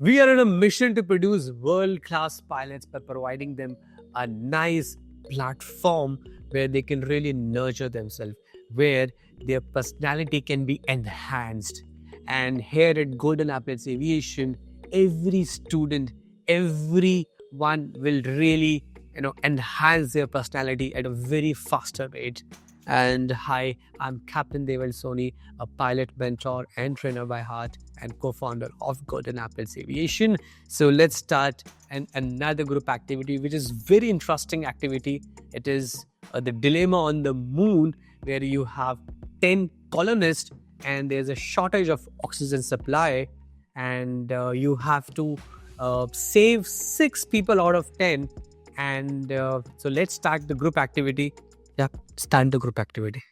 We are on a mission to produce world-class pilots by providing them a nice platform where they can really nurture themselves, where their personality can be enhanced. And here at Golden Epaulettes Aviation, every student, everyone will really, enhance their personality at a very faster rate. And hi, I'm Captain Deval Soni, a pilot mentor and trainer by heart and co-founder of Golden Epaulettes Aviation. So let's start another group activity, which is very interesting activity. It is the dilemma on the moon, where you have 10 colonists and there's a shortage of oxygen supply, and you have to save 6 people out of 10. And so let's start the group activity. Yeah, start the group activity.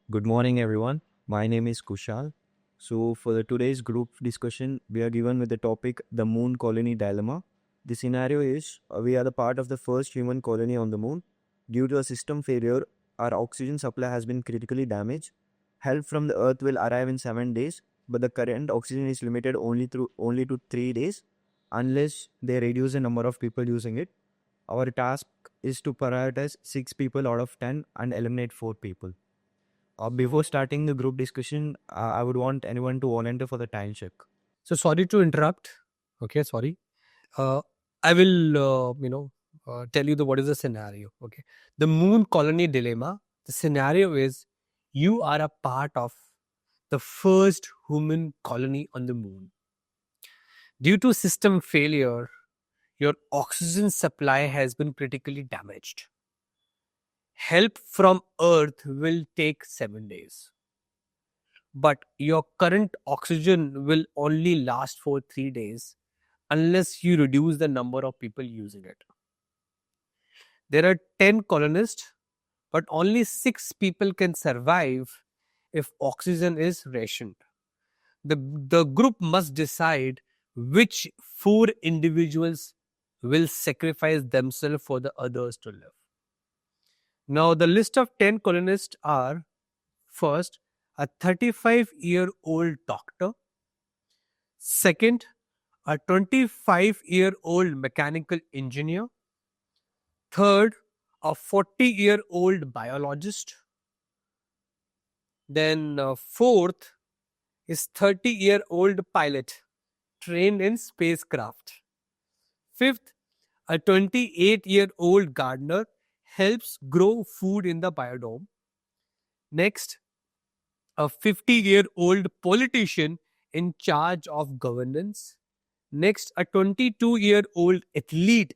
Good morning, everyone. My name is Kushal. So, for today's group discussion, we are given with the topic the moon colony dilemma. The scenario is we are the part of the first human colony on the moon. Due to a system failure, our oxygen supply has been critically damaged. Help from the Earth will arrive in 7 days, but the current oxygen is limited only to 3 days, unless they reduce the number of people using it. Our task is to prioritize 6 people out of 10 and eliminate 4 people. Before starting the group discussion, I would want anyone to volunteer for the time check. So sorry to interrupt. Okay, sorry. I will, tell you what is the scenario. Okay, the moon colony dilemma. The scenario is you are a part of the first human colony on the moon. Due to system failure, your oxygen supply has been critically damaged. Help from Earth will take 7 days. But your current oxygen will only last for 3 days unless you reduce the number of people using it. There are 10 colonists, but only 6 people can survive if oxygen is rationed. The group must decide which 4 individuals will sacrifice themselves for the others to live. Now, the list of 10 colonists are: first, a 35-year-old doctor; second, a 25-year-old mechanical engineer; third, a 40-year-old biologist; then fourth is 30-year-old pilot trained in spacecraft; fifth, a 28-year-old gardener helps grow food in the biodome; next, a 50-year-old politician in charge of governance; next, a 22-year-old athlete,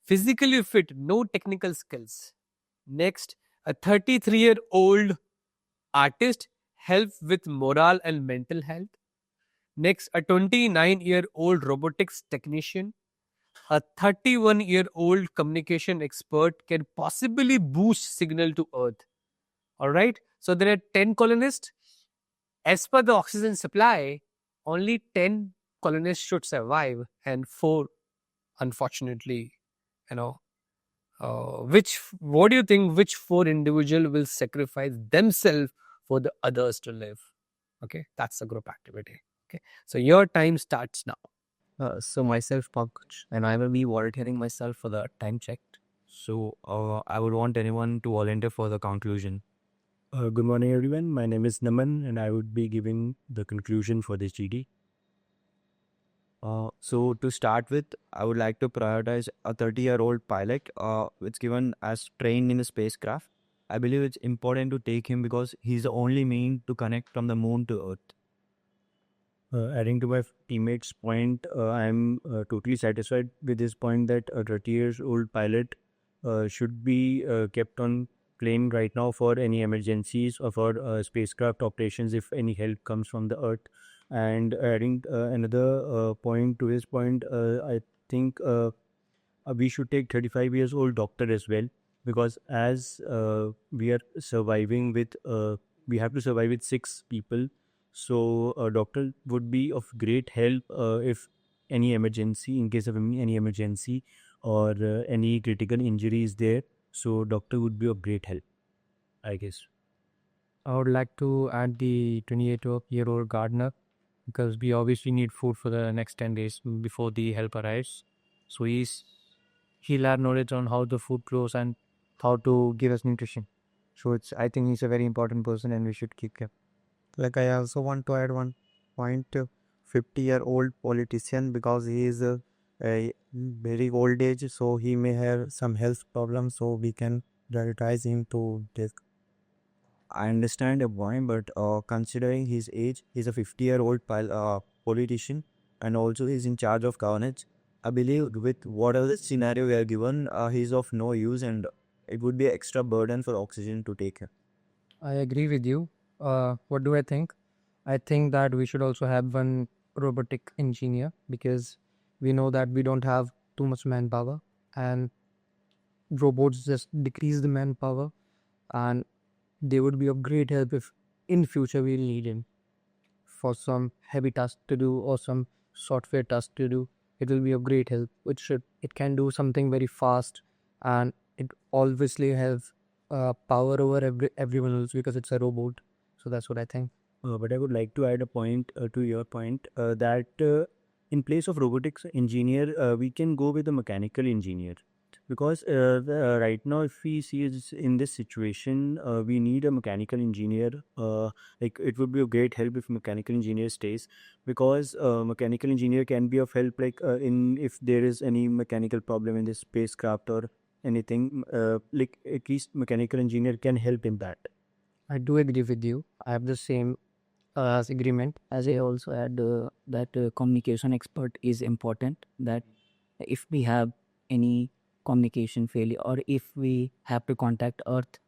physically fit, no technical skills; next, a 33-year-old artist, help with morale and mental health; next, a 29-year-old robotics technician; a 31-year-old communication expert can possibly boost signal to Earth. All right. So there are 10 colonists. As per the oxygen supply, only 10 colonists should survive, and 4, unfortunately, what do you think, which 4 individual will sacrifice themselves for the others to live? Okay, that's a group activity. Okay, so your time starts now. So myself, Pankaj, and I will be volunteering myself for the time check. So I would want anyone to volunteer for the conclusion. Good morning, everyone. My name is Naman, and I would be giving the conclusion for this GD. So to start with, I would like to prioritize a 30-year-old pilot. It's given as trained in a spacecraft. I believe it's important to take him because he's the only mean to connect from the moon to Earth. Adding to my teammate's point, I'm totally satisfied with this point that a 30 years old pilot should be kept on plane right now for any emergencies or for spacecraft operations if any help comes from the Earth. And adding another point to his point, I think we should take 35 years old doctor as well, because as we are surviving with we have to survive with 6 people, so a doctor would be of great help if any emergency, in case of any emergency or any critical injury is there. So doctor would be of great help, I guess. I would like to add the 28-year-old gardener. because we obviously need food for the next 10 days before the help arrives. So he'll have knowledge on how the food grows and how to give us nutrition. So I think he's a very important person and we should keep him. Like I also want to add one point, 50-year-old politician, because he is a very old age, so he may have some health problems, so we can prioritize him to this. I understand a point, but considering his age, he's a 50-year-old politician, and also he's in charge of governance. I believe with whatever the scenario we are given, he's of no use, and it would be an extra burden for oxygen to take. I agree with you. What do I think? I think that we should also have one robotic engineer because we know that we don't have too much manpower and robots just decrease the manpower, and they would be of great help if in future we'll need him for some heavy task to do or some software task to do. It will be of great help. It can do something very fast, and it obviously have power over everyone else because it's a robot. So that's what I think. But I would like to add a point to your point that in place of robotics engineer, we can go with a mechanical engineer because right now, if we see in this situation, we need a mechanical engineer. Like it would be a great help if mechanical engineer stays, because mechanical engineer can be of help. Like in if there is any mechanical problem in the spacecraft or anything, like at least mechanical engineer can help in that. I do agree with you. I have the same agreement. As I also add that communication expert is important. That if we have any communication failure or if we have to contact Earth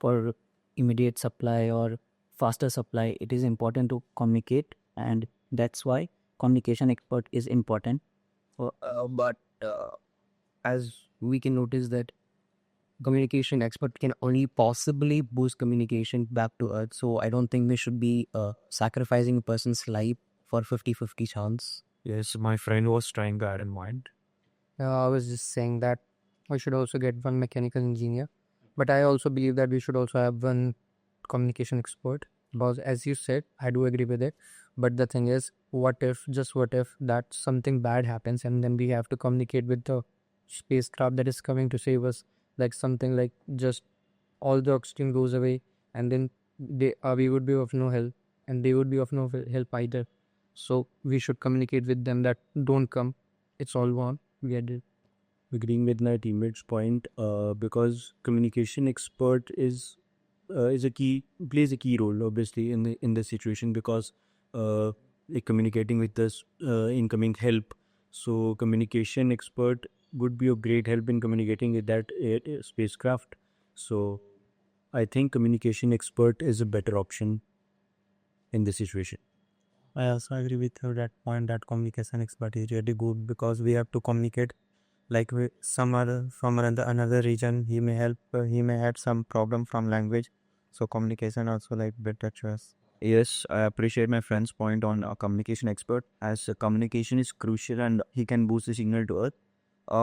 for immediate supply or faster supply, it is important to communicate, and that's why communication expert is important. But as we can notice that communication expert can only possibly boost communication back to Earth. So I don't think we should be sacrificing a person's life for 50-50 chance. Yes, my friend was trying to add in mind. I was just saying that we should also get one mechanical engineer, but I also believe that we should also have one communication expert because, as you said, I do agree with it. But the thing is, what if, just what if, that something bad happens and then we have to communicate with the spacecraft that is coming to save us, like something like just all the oxygen goes away and then we would be of no help and they would be of no help either. So we should communicate with them that don't come, it's all gone. We are dead. Agreeing with my teammate's point, because communication expert is a key plays a key role obviously in the situation, because like communicating with this incoming help. So communication expert would be a great help in communicating with that spacecraft. So I think communication expert is a better option in this situation. I also agree with you that point that communication expert is really good because we have to communicate like with some other from another region. He may help, he may have some problem from language, so communication also like better choice. Yes, I appreciate my friend's point on a communication expert, as communication is crucial and he can boost the signal to Earth.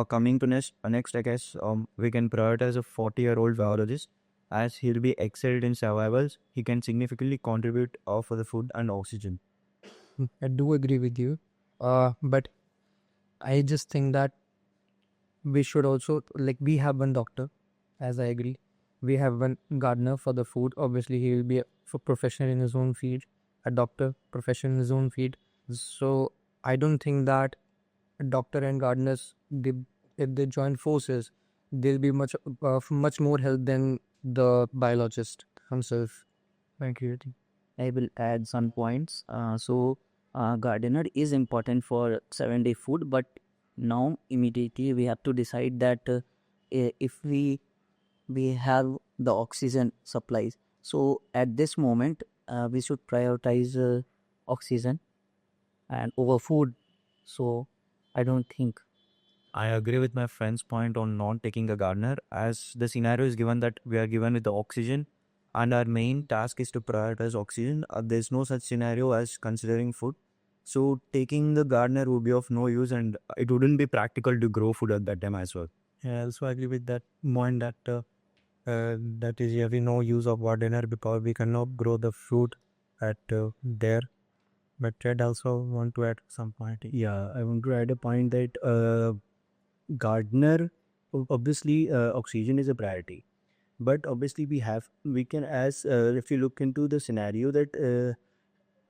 Coming to next, I guess we can prioritize a 40-year-old biologist, as he'll be excelled in survivals. He can significantly contribute for the food and oxygen. I do agree with you, but I just think that we should also, like, we have one doctor, as I agree. We have one gardener for the food. Obviously, he will be a professional in his own field, a doctor, professional in his own field. So I don't think that a doctor and gardeners, if they join forces, they'll be much more help than the biologist himself. Thank you. I will add some points. Gardener is important for 7-day food, but now immediately we have to decide that if we have the oxygen supplies. So at this moment, we should prioritize oxygen and over food. So I don't think. I agree with my friend's point on not taking a gardener, as the scenario is given that we are given with the oxygen and our main task is to prioritize oxygen. There's no such scenario as considering food. So taking the gardener would be of no use, and it wouldn't be practical to grow food at that time as well. Yeah, I also agree with that point that that is really no use of gardener because we cannot grow the fruit at there. But Ted also want to add some point. Yeah, I want to add a point that Gardner, obviously, oxygen is a priority. But obviously, we can, as if you look into the scenario that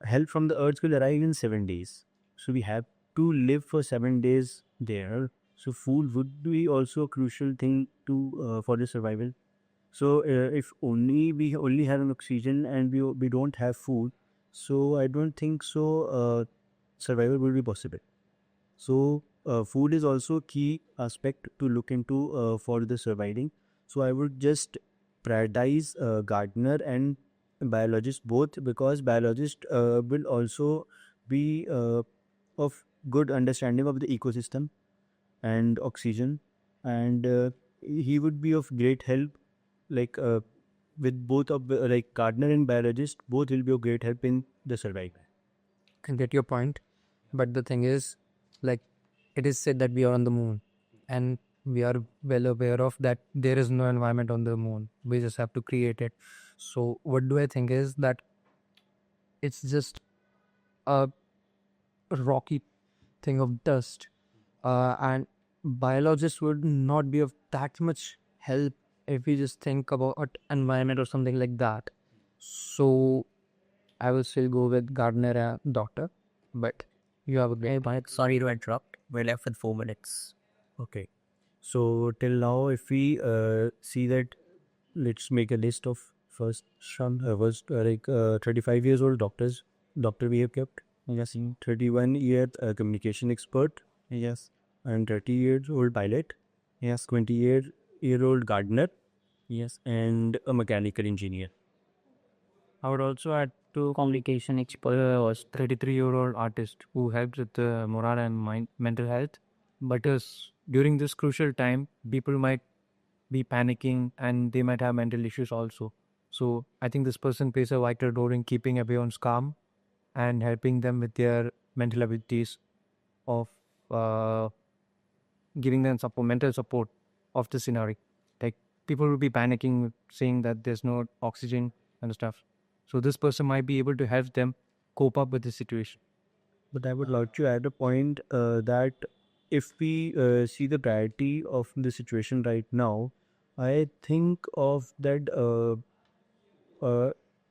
help from the earth will arrive in 7 days. So we have to live for 7 days there. So food would be also a crucial thing to for the survival. So if only we only have an oxygen and we don't have food, so I don't think so survival will be possible. So food is also a key aspect to look into for the surviving. So I would just prioritize gardener and biologist both, because biologist will also be of good understanding of the ecosystem and oxygen, and he would be of great help, like with both of like gardener and biologist, both will be of great help in the survival. Can get your point, but the thing is, like, it is said that we are on the moon, and we are well aware of that there is no environment on the moon. We just have to create it. So what do I think is that it's just a rocky thing of dust, and biologists would not be of that much help if we just think about environment or something like that. So I will still go with gardener and doctor, but you have a great Hey, Mike, sorry to interrupt. We're left with 4 minutes. Okay, so till now, if we see that, let's make a list of first some was 35 years old doctor we have kept. Yes. 31-year communication expert, Yes. and 30 years old pilot, Yes. 20-year old gardener, Yes. and a mechanical engineer. I would also add to Communication expert was 33-year-old artist who helps with the morale and mental health. But during this crucial time, people might be panicking and they might have mental issues also. So I think this person plays a vital role in keeping everyone calm and helping them with their mental abilities of uh, giving them support, mental support of the scenario. Like, people will be panicking, saying that there's no oxygen and stuff. So this person might be able to help them cope up with the situation. But I would like to add a point that if we see the priority of the situation right now, I think of that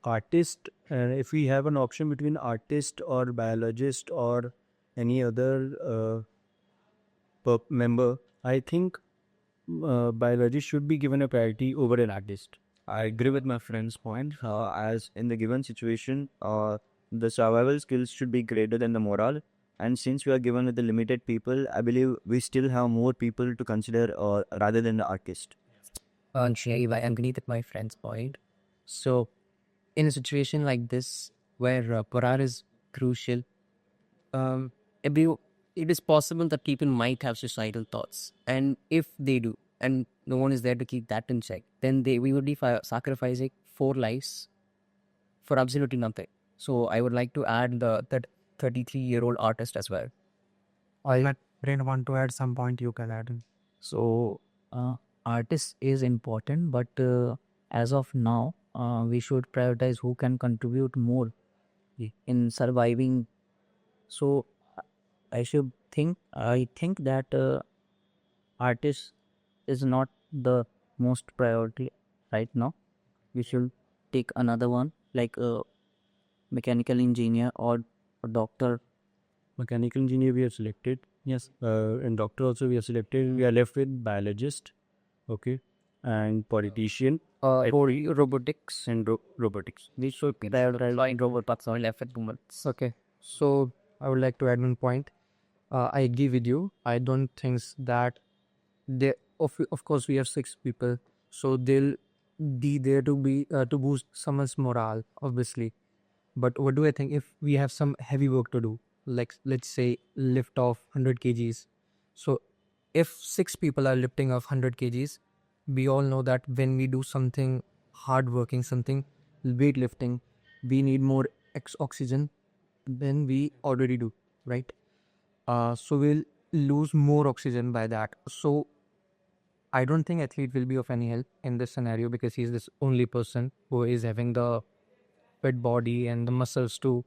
artist, and if we have an option between artist or biologist or any other member, I think biologist should be given a priority over an artist. I agree with my friend's point. As in the given situation, the survival skills should be greater than the morale. And since we are given with the limited people, I believe we still have more people to consider rather than the artist. Shaiva, I agree with my friend's point. So, in a situation like this, where Parar is crucial, um, every, it is possible that people might have suicidal thoughts. And if they do, and no one is there to keep that in check, then we would be sacrificing 4 lives for absolutely nothing. So, I would like to add that 33-year-old artist as well. I might want to add some point you can add. So, artist is important, but as of now, we should prioritize who can contribute more in surviving. So, I think that artist is not the most priority right now. We should take another one like a mechanical engineer or a doctor. Mechanical engineer we have selected. Yes. And doctor also we have selected. We are left with biologist, okay, and politician, For robotics, and robotics. we should prioritize robotics or left with 2 months. Okay, so I would like to add one point. I agree with you. I don't think that they, of course, we have 6 people, so they'll be there to boost someone's morale, obviously. But what do I think if we have some heavy work to do, like let's say lift off 100 kgs? So if 6 people are lifting off 100 kgs, we all know that when we do something hard working, something weightlifting, we need more oxygen than we already do, right? So we'll lose more oxygen by that. So I don't think athlete will be of any help in this scenario because he's this only person who is having the fit body and the muscles to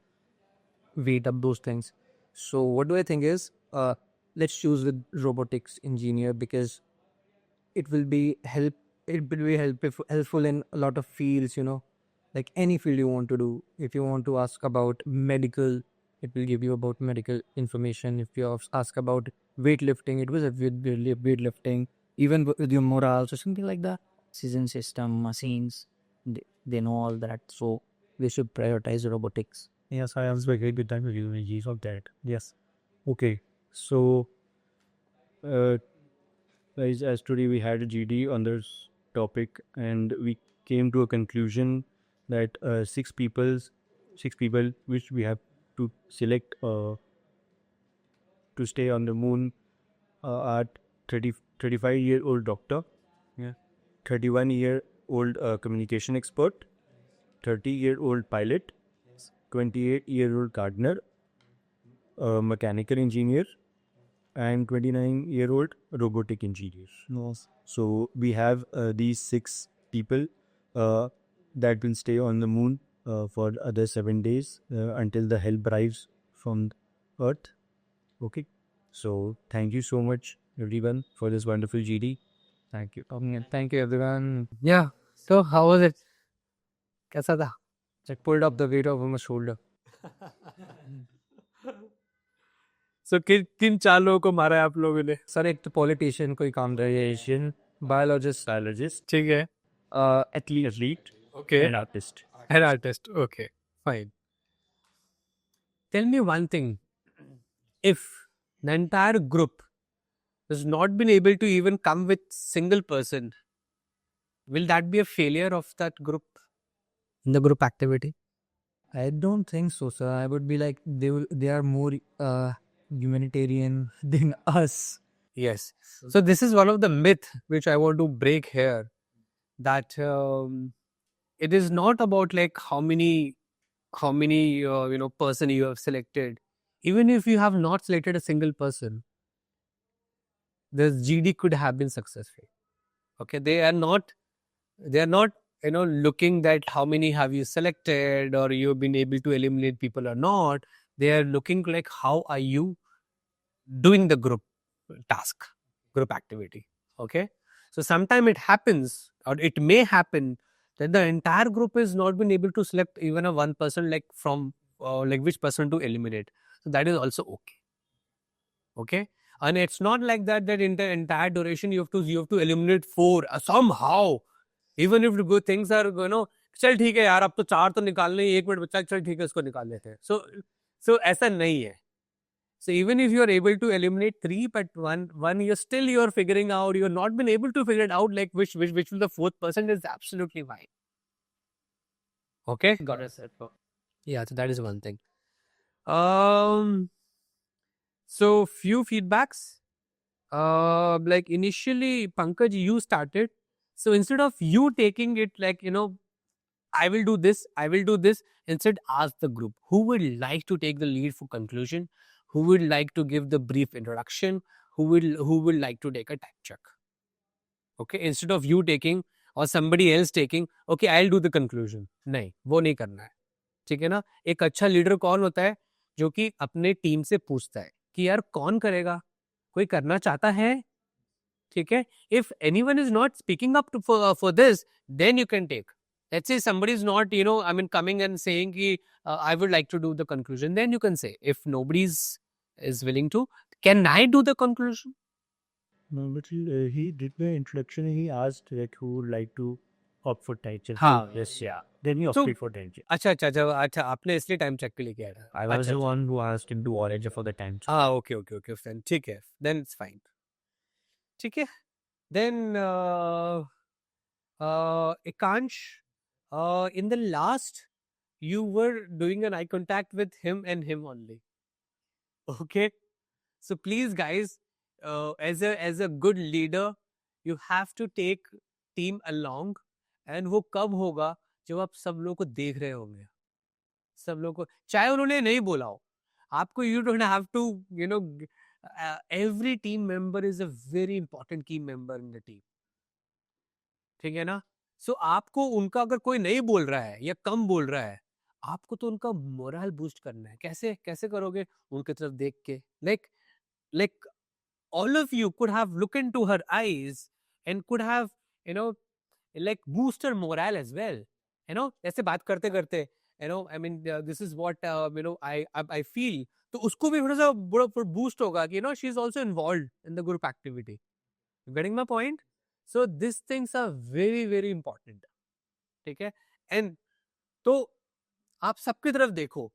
weight up those things. So what do I think is, let's choose with robotics engineer, because it will be helpful in a lot of fields, like any field you want to do. If you want to ask about medical, it will give you about medical information. If you ask about weightlifting, it will have weightlifting. Even with your morals or something like that. Oxygen system, machines, they know all that. So we should prioritize robotics. Yes, I answer very good time with you of that. Yes. Okay. So, guys, as today we had a GD on this topic, and we came to a conclusion that six people, which we have to select to stay on the moon, are 35-year-old doctor, yeah, 31-year-old communication expert, 30-year-old pilot, 28-year-old gardener, mechanical engineer, and 29-year-old robotic engineer. Yes. So we have these 6 people that will stay on the moon for other 7 days until the help arrives from Earth. Okay. So thank you so much, everyone, for this wonderful GD. Thank you. Thank you, everyone. Yeah. So how was it? कैसा था? I pulled up the weight over my shoulder. So किन 4 लोगों को मारा है आप लोगों ने? सर एक तो पॉलिटिशियन कोई काम रहा है, एशियन बायोलॉजिस्ट, ठीक है. Athlete, Okay. and artist. An artist. Okay. Fine. Tell me one thing. If the entire group has not been able to even come with single person, will that be a failure of that group in the group activity? I don't think so, sir. I would be like they are more humanitarian than us. Yes. So this is one of the myth which I want to break here, that it is not about like how many person you have selected. Even if you have not selected a single person, the GD could have been successful. Okay, they are not looking that how many have you selected or you've been able to eliminate people or not. They are looking like how are you doing the group task, group activity. Okay, so sometime it happens or it may happen that the entire group is not been able to select even a one person, like from like which person to eliminate. So that is also okay. Okay, and it's not like that in the entire duration you have to eliminate 4 somehow. Even if good things are, चल ठीक है यार, अब तो 4 तो निकालने ही, 1 minute बचा, चल ठीक है, इसको निकाल लेते हैं. So ऐसा नहीं है. So even if you are able to eliminate 3, but one you're figuring out, you're not been able to figure it out, like which will the 4th person, is absolutely fine. Okay, got it. Yeah, so that is one thing. So few feedbacks. Like initially, Pankaj, you started. So instead of you taking it like, I will do this, instead ask the group who would like to take the lead for conclusion, who would like to give the brief introduction, who will like to take a time check. Okay, instead of you taking or somebody else taking, okay, I'll do the conclusion. नहीं, वो नहीं करना है. ठीक है ना? एक अच्छा लीडर कौन होता है जो कि अपने टीम से पूछता है कि यार कौन करेगा, कोई करना चाहता है. ठीक है, if anyone is not speaking up for this, then you can take. Let's say somebody is not, coming and saying ki, I would like to do the conclusion, then you can say. If nobody is willing to, can I do the conclusion? No, but he did the introduction. He asked like who would like to opt for time check. हाँ. Yes, yeah. Then he So- opted for time check. अच्छा आपने इसलिए time check के लिए किया था. I was the one who asked him to arrange for the time check. हाँ, okay, then ठीक है, then it's fine. ठीक है, then Ekansh, in the last you were doing an eye contact with him and him only. Okay, so please guys, as a good leader, you have to take team along. And वो कब होगा जब आप सब लोगों को देख रहे होंगे, सब लोगों को, चाहे उन्होंने नहीं बोला हो आपको, you don't have to, every team member is a very important key member in the team. ठीक है ना? So आपको उनका अगर कोई नहीं बोल रहा है या कम बोल रहा है, आपको तो उनका मोरल बूस्ट करना है. कैसे कैसे करोगे? उनकी तरफ देख के. Like all of you could have looked into her eyes and could have, you know, like boost her morale as well. You know, ऐसे बात करते करते, you know, I mean, this is what, you know, I feel. तो उसको भी थोड़ा सा बड़ा boost होगा कि, you know, she is also involved in the group activity. You getting my point? So these things are very very important. ठीक है? And तो आप सबकी तरफ देखो,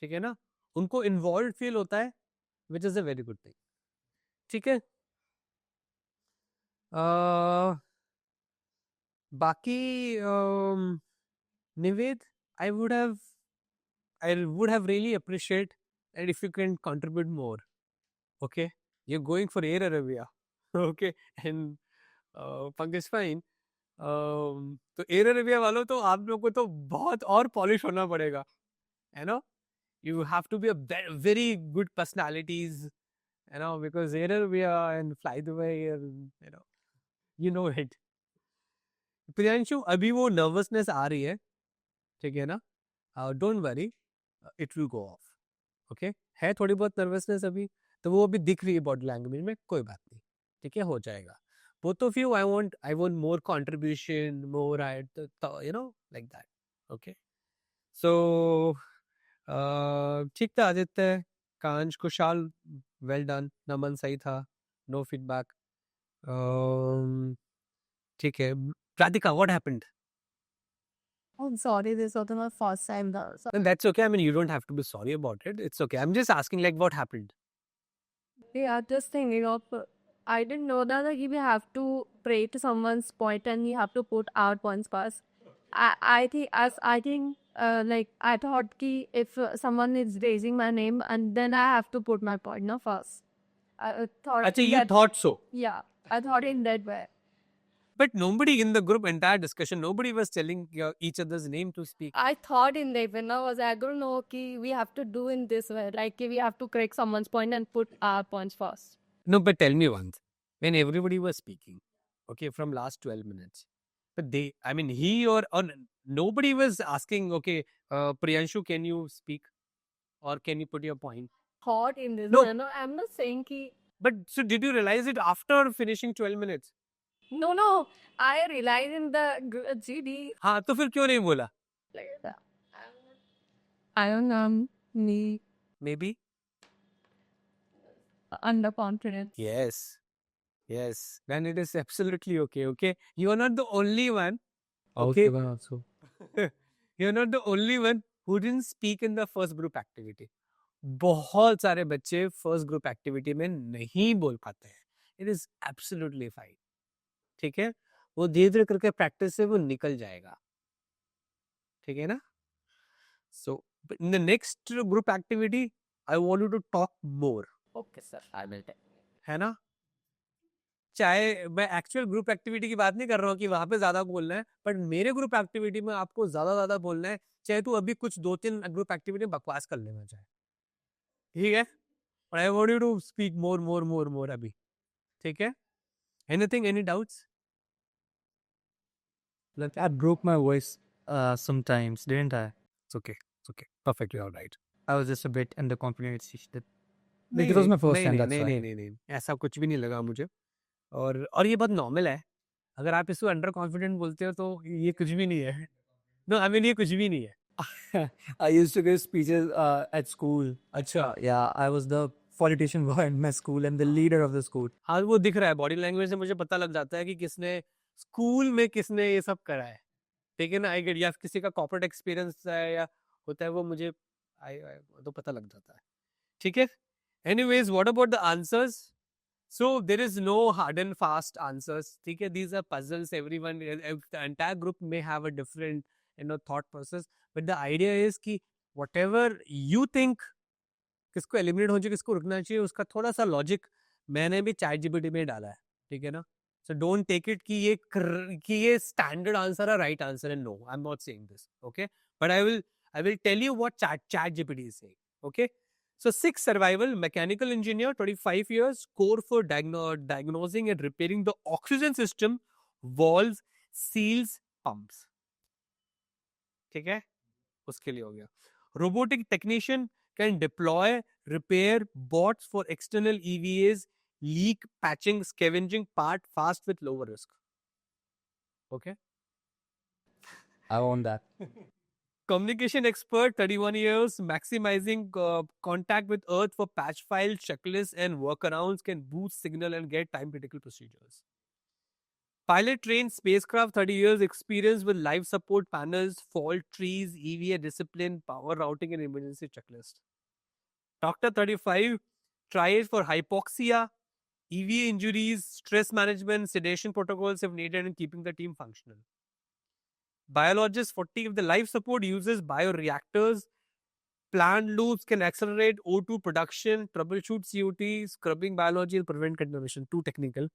ठीक है ना? उनको इन्वॉल्व फील होता है, which is a very good thing. ठीक है? बाकी निवेद, I would have really appreciate and if you can contribute more. Okay, you're going for Air Arabia. Okay, and Pankaj fine. तो एयर अरेबिया वालों तो आप लोग को तो बहुत और पॉलिश होना पड़ेगा, है ना? You have to be a very good personalities, you know, because Air Arabia and Fly Dubai, you know it. Priyanshu, अभी वो नर्वसनेस आ रही है, ठीक है ना? Don't worry, it will go of. Okay, है थोड़ी बहुत नर्वसनेस अभी, तो वो अभी दिख रही है बॉडी लैंग्वेज में, कोई बात नहीं, ठीक है, हो जाएगा. Both of you, I want more contribution, more you know, like that. Okay, so ठीक था आदित्य, कांच, कुशाल, वेल डन. नमन सही था, नो फीडबैक. ठीक है, Radhika, what happened? I'm sorry, this was my first time. So And that's okay. I mean, you don't have to be sorry about it. It's okay. I'm just asking, like, what happened? yeah, just thinking of. I didn't know that like, we have to pray to someone's point and we have to put our points first. I think like I thought ki if someone is raising my name and then I have to put my point no first. I thought Actually, in you that, thought so. yeah, I thought in that way. But nobody in the group, entire discussion, nobody was telling each other's name to speak. I thought in that when I was I don't know ki we have to do in this way like ki we have to correct someone's point and put our points first. No, but tell me once. When everybody was speaking, okay, from last 12 minutes, but they, I mean, he or nobody was asking, okay, Priyanshu, can you speak? Or can you put your point? Thought in this No. manner. I'm not saying ki But so did you realize it after finishing 12 minutes? no. I realized in the GD हाँ, तो फिर क्यों नहीं बोला? like that. I don't know. Me Maybe. underconfident. Yes. Yes. Then it is absolutely okay. Okay. You are not the only one. Okay. also. You're not the only one who didn't speak in the first group activity. बहुत सारे बच्चे first group activity में नहीं बोल पाते हैं. It is absolutely fine. ठीक है, वो धीरे धीरे करके प्रैक्टिस से वो निकल जाएगा. ठीक है ना? So in the next group activity I want you to talk more. Okay, sir. I will tell. है ना? चाहे मैं एक्चुअल ग्रुप एक्टिविटी की बात नहीं कर रहा हूँ कि वहां पे ज्यादा बोलना है, बट मेरे ग्रुप एक्टिविटी में आपको ज्यादा बोलना है. चाहे तू अभी कुछ 2-3 ग्रुप एक्टिविटी बकवास कर लेना चाहे, ठीक है, but I want you to speak more अभी. ठीक है? Anything, any doubts? Like I broke my voice sometimes, didn't I? It's okay. It's okay. Perfectly all right. I was just a bit underconfident. Like नहीं, it was my first नहीं, time. नहीं, That's why. नहीं, ऐसा कुछ भी नहीं लगा मुझे. और ये बहुत नॉर्मल है. अगर आप इसको अंडर कॉन्फिडेंट बोलते हो तो ये कुछ भी नहीं है. नो, आई मीन ये कुछ भी नहीं है. I used to give speeches at school. अच्छा, Yeah, I was the politician boy in my school and the leader of the school. हाँ, वो दिख रहा है बॉडी लैंग्वेज से, मुझे पता लग जाता है कि किसने स्कूल में किसने ये सब करा है. ठीक है ना? आई गेट, या किसी का कॉर्पोरेट एक्सपीरियंस है या होता है, वो मुझे तो पता लग जाता है. ठीक है? Anyways, what about the answers? So there is no hard and fast answers. ठीक है? These are puzzles. Everyone, the entire group may have a different, thought process. But the idea is कि whatever you think किसको eliminate होना चाहिए, किसको रुकना चाहिए, उसका थोड़ा सा लॉजिक मैंने भी चैट जीपीटी में डाला है. ठीक है ना? सो डोंट टेक इट कि ये स्टैंडर्ड आंसर है, राइट आंसर है. No, I am not saying this. Okay, but I will tell you what ChatGPT is saying. Okay, so 6 survival, mechanical engineer, 25 years, core for diagnosing and repairing the oxygen system, valves, seals, pumps. ठीक है? उसके लिए हो गया. Robotic technician can deploy, repair bots for external EVAs, leak, patching, scavenging part fast with lower risk. Okay. I want that. Communication expert, 31 years, maximizing contact with Earth for patch files, checklists, and workarounds, can boost signal and get time critical procedures. Pilot trained spacecraft, 30 years experience with life support panels, fault trees, EVA discipline, power routing, and emergency checklist. Doctor, 35, tried for hypoxia, EVA injuries, stress management, sedation protocols if needed, and keeping the team functional. Biologist, 40, if the life support uses bioreactors, planned loops can accelerate O2 production, troubleshoot COT, scrubbing biology, and prevent contamination. Too technical.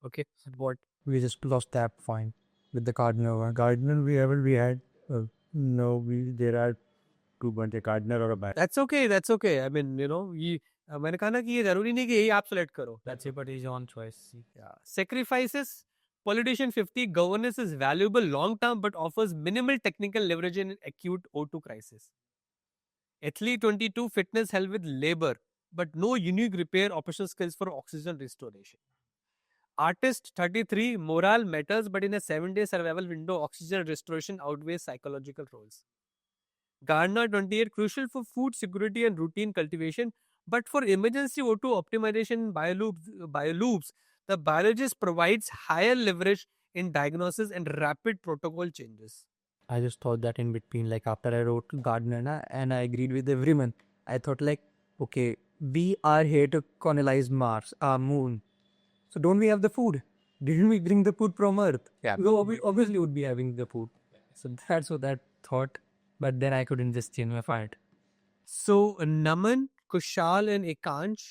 Okay, what? We just lost that point with the Cardinal one. Cardinal we had there are two bunch, a cardinal or a bat. That's okay. That's okay. I mean, मैंने कहा ना कि ये जरूरी नहीं कि यही आप select करो. That's it, but his own choice. Yeah. Sacrifices. Politician 50, governance is valuable long term but offers minimal technical leverage in acute O2 crisis. Athlete 22, fitness help with labor but no unique repair operational skills for oxygen restoration. Artist 33, morale matters but in a 7-day survival window, oxygen restoration outweighs psychological roles. Gardener 28, crucial for food security and routine cultivation, but for emergency O2 optimization bioloops, the biologist provides higher leverage in diagnosis and rapid protocol changes. I just thought that in between, like after I wrote Gardner and I agreed with everyone, I thought like, okay, we are here to colonize Mars, our moon. So don't we have the food? Didn't we bring the food from Earth? Yeah. We obviously would be having the food. So that's what I thought. But then I couldn't just change my mind. So Naman, Kushal and Ekansh,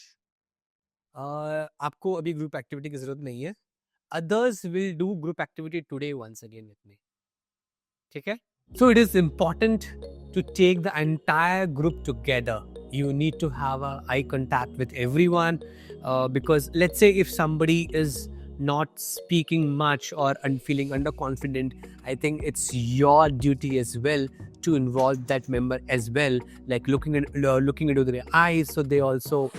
आपको अभी group activity की जरूरत नहीं है. Others will do group activity today once again with me. ठीक है? So it is important to take the entire group together. You need to have eye contact with everyone because let's say if somebody is not speaking much or feeling underconfident, I think it's your duty as well to involve that member as well, like looking into their eyes, so they also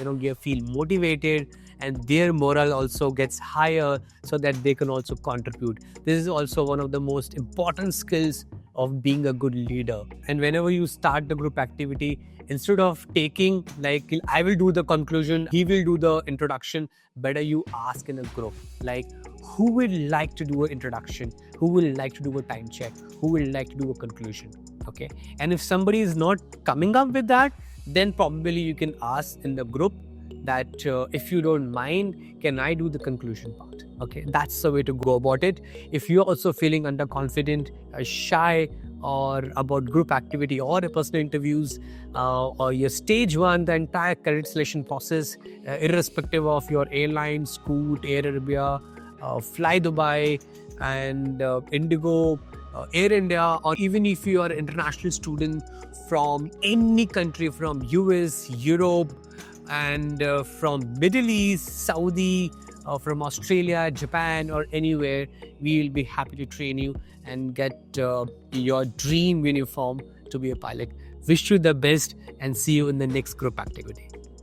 feel motivated and their morale also gets higher, so that they can also contribute. This is also one of the most important skills of being a good leader. And whenever you start the group activity, instead of taking like I will do the conclusion, he will do the introduction, better you ask in a group like who will like to do an introduction, who will like to do a time check, who will like to do a conclusion. Okay, and if somebody is not coming up with that, then probably you can ask in the group that if you don't mind, can I do the conclusion part? Okay, that's the way to go about it. If you're also feeling underconfident, shy, or about group activity or personal interviews, or your stage 1, the entire cadet selection process, irrespective of your airline, Scoot, Air Arabia, Fly Dubai, and Indigo, Air India, or even if you are an international student from any country, from US, Europe, and from Middle East, Saudi, from Australia, Japan, or anywhere, we will be happy to train you and get your dream uniform to be a pilot. Wish you the best and see you in the next group activity.